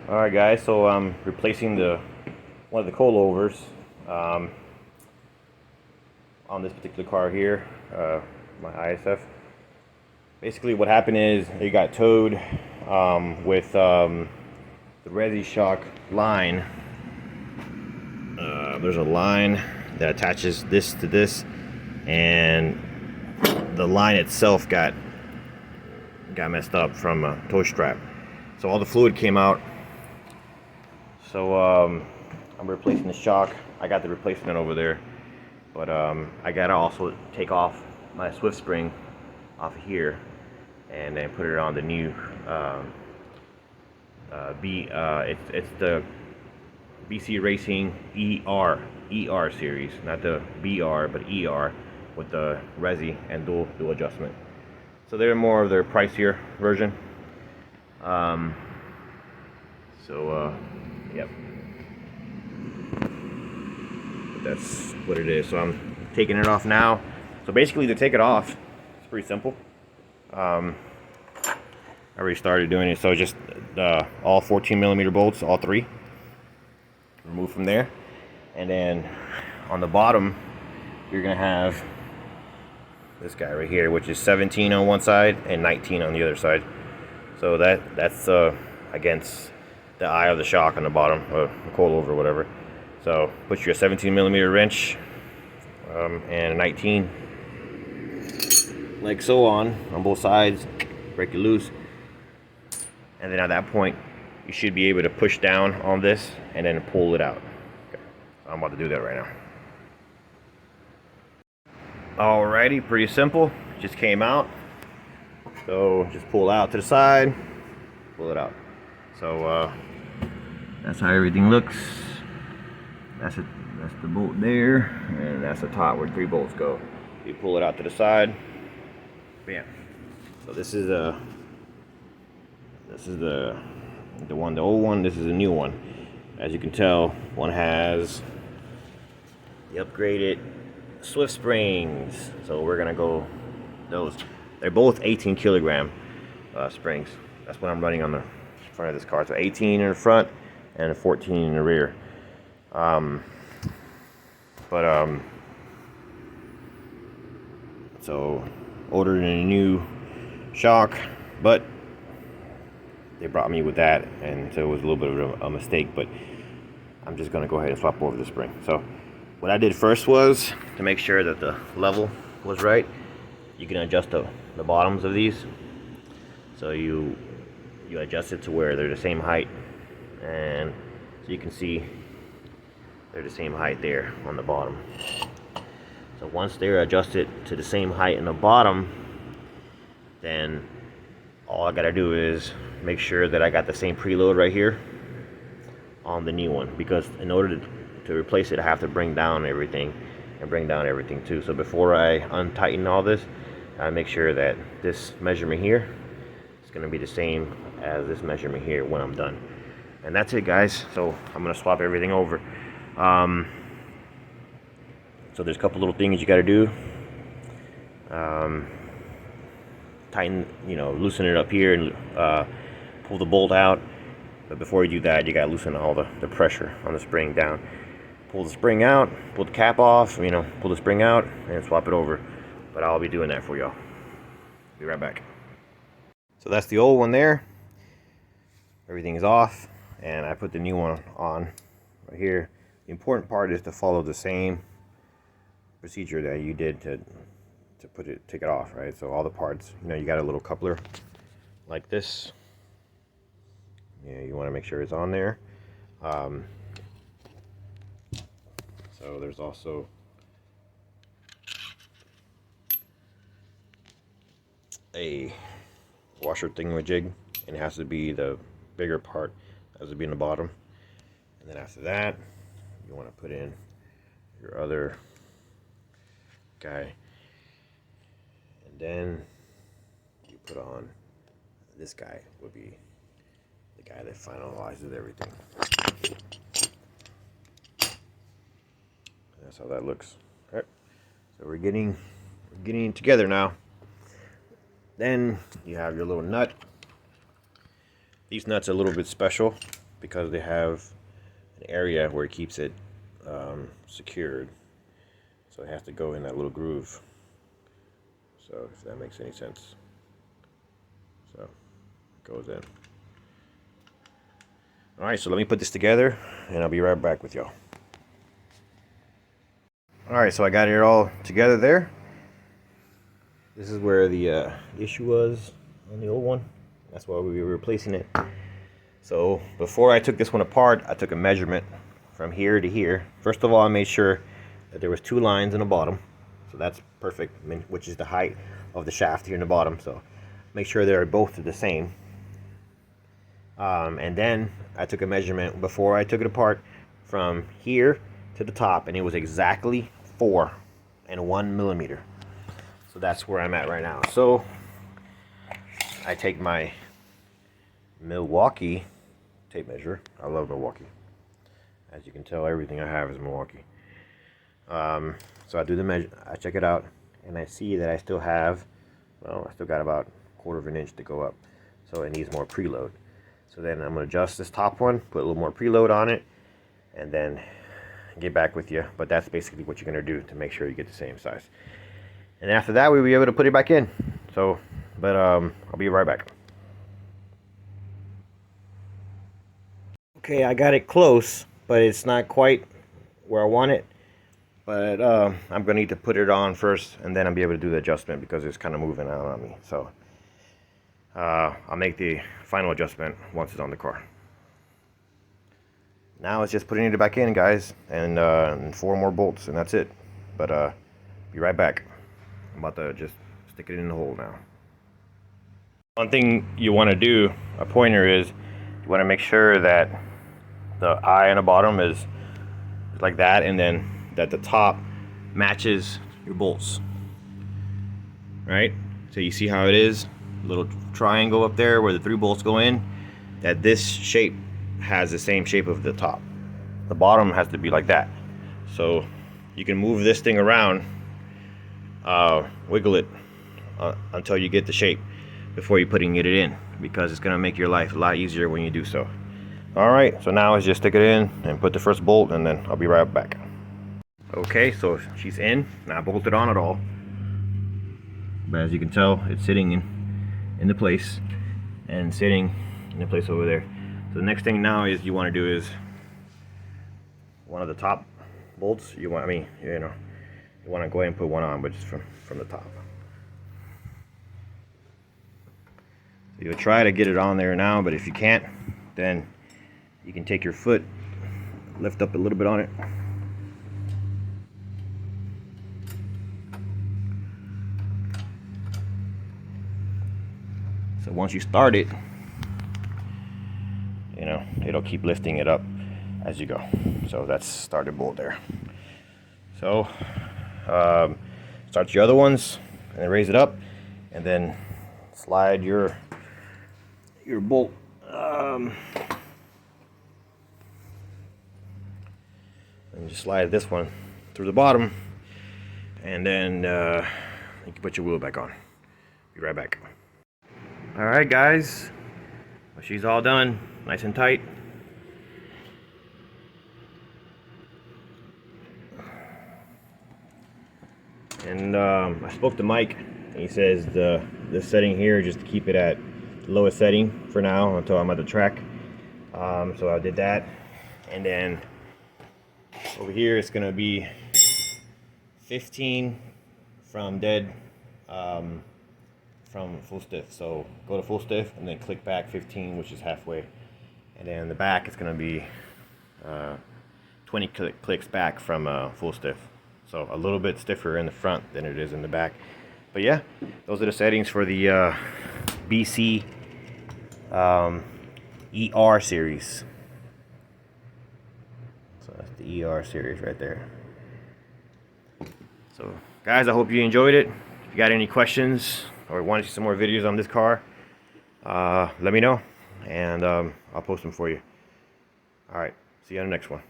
Alright guys, so I'm replacing one of the coilovers on this particular car here, my ISF. Basically what happened is it got towed with the resi shock line. There's a line that attaches this to this, and the line itself got messed up from a tow strap. So all the fluid came out. So I'm replacing the shock. I got the replacement over there, but I gotta also take off my Swift spring off of here and then put it on the new it's the BC Racing ER series, not the BR but ER, with the resi and dual adjustment. So they're more of their pricier version. Yep. But that's what it is. So I'm taking it off now. So basically, to take it off, it's pretty simple. I already started doing it. So just all 14mm bolts, all three, remove from there, and then on the bottom, you're gonna have this guy right here, which is 17 on one side and 19 on the other side. So that's against the eye of the shock on the bottom, or the coilover or whatever. So put your 17mm wrench and a 19, like so, on both sides, break it loose, and then at that point you should be able to push down on this and then pull it out. Okay. So I'm about to do that right now. Alrighty, pretty simple. Just came out. So just pull out to the side, pull it out. So that's how everything looks. That's the bolt there, and that's the top where 3 bolts go. You pull it out to the side. Bam. So this is the one, the old one. This is the new one. As you can tell, one has the upgraded Swift springs. So we're gonna go those. They're both 18 kilogram springs. That's what I'm running on the front of this car. So 18 in the front and 14 in the rear. So ordered a new shock, but they brought me with that, and so it was a little bit of a mistake, but I'm just gonna go ahead and swap over the spring. So what I did first was to make sure that the level was right. You can adjust the bottoms of these. So you adjust it to where they're the same height, and so you can see they're the same height there on the bottom. So once they're adjusted to the same height in the bottom, then all I gotta do is make sure that I got the same preload right here on the new one, because in order to replace it, I have to bring down everything too. So before I untighten all this, I make sure that this measurement here is going to be the same as this measurement here when I'm done. And that's it, guys. So I'm going to swap everything over. So there's a couple little things you got to do. Tighten, loosen it up here and pull the bolt out. But before you do that, you got to loosen all the pressure on the spring down. Pull the spring out, pull the cap off, pull the spring out and swap it over. But I'll be doing that for y'all. Be right back. So that's the old one there. Everything is off, and I put the new one on right here. The important part is to follow the same procedure that you did to take it off, right? So all the parts, you got a little coupler like this. Yeah, you want to make sure it's on there. So there's also a washer thingamajig, and it has to be the bigger part, has to be in the bottom. And then after that, you want to put in your other guy, and then you put on this guy, would be the guy that finalizes everything. That's how that looks. All right, so we're getting together now. Then you have your little nut. These nuts are a little bit special. because they have an area where it keeps it secured, so it has to go in that little groove. So if that makes any sense, so it goes in. All right, so let me put this together and I'll be right back with y'all. All right, so I got it all together there. This is where the issue was on the old one. That's why we were replacing it. So before I took this one apart, I took a measurement from here to here. First of all, I made sure that there was 2 lines in the bottom. So that's perfect, which is the height of the shaft here in the bottom. So make sure they're both the same. And then I took a measurement before I took it apart from here to the top, and it was exactly 4 and 1 millimeter. So that's where I'm at right now. So I take my Milwaukee tape measure. I love Milwaukee. As you can tell, everything I have is Milwaukee. So I do the measure, I check it out, and I see that I still have, well, I still got about 1/4 of an inch to go up. So it needs more preload. So then I'm going to adjust this top one, put a little more preload on it, and then get back with you. But that's basically what you're going to do to make sure you get the same size. And after that, we'll be able to put it back in. So, but I'll be right back. Okay, I got it close, but it's not quite where I want it. But I'm gonna need to put it on first, and then I'll be able to do the adjustment because it's kind of moving out on me. So I'll make the final adjustment once it's on the car. Now it's just putting it back in, guys, and 4 more bolts, and that's it. But be right back. I'm about to just stick it in the hole now. One thing you want to do, a pointer, is you want to make sure that the eye on the bottom is like that, and then that the top matches your bolts, right? So you see how it is, little triangle up there where the 3 bolts go in, that this shape has the same shape of the top. The bottom has to be like that. So you can move this thing around, wiggle it until you get the shape before you're putting it in, because it's gonna make your life a lot easier when you do so. All right, so now it's just stick it in and put the first bolt, and then I'll be right back. Okay, so she's in, not bolted on at all, but as you can tell, it's sitting in the place and sitting in the place over there. So the next thing now is you want to do is one of the top bolts. You want to go ahead and put one on, but just from the top. So you'll try to get it on there now, but if you can't, then you can take your foot, lift up a little bit on it. So once you start it, it'll keep lifting it up as you go. So that's started bolt there. So start your other ones and then raise it up, and then slide your bolt and just slide this one through the bottom, and then you can put your wheel back on. Be right back. All right, guys, well, she's all done, nice and tight. And I spoke to Mike, and he says this setting here, just to keep it at the lowest setting for now until I'm at the track. So I did that, and then over here it's gonna be 15 from dead, from full stiff. So go to full stiff and then click back 15, which is halfway, and then the back is gonna be 20 clicks back from full stiff. So a little bit stiffer in the front than it is in the back. But yeah, those are the settings for the BC ER series. So that's the ER series right there. So guys, I hope you enjoyed it. If you got any questions or want to see some more videos on this car, let me know, and I'll post them for you. All right, see you on the next one.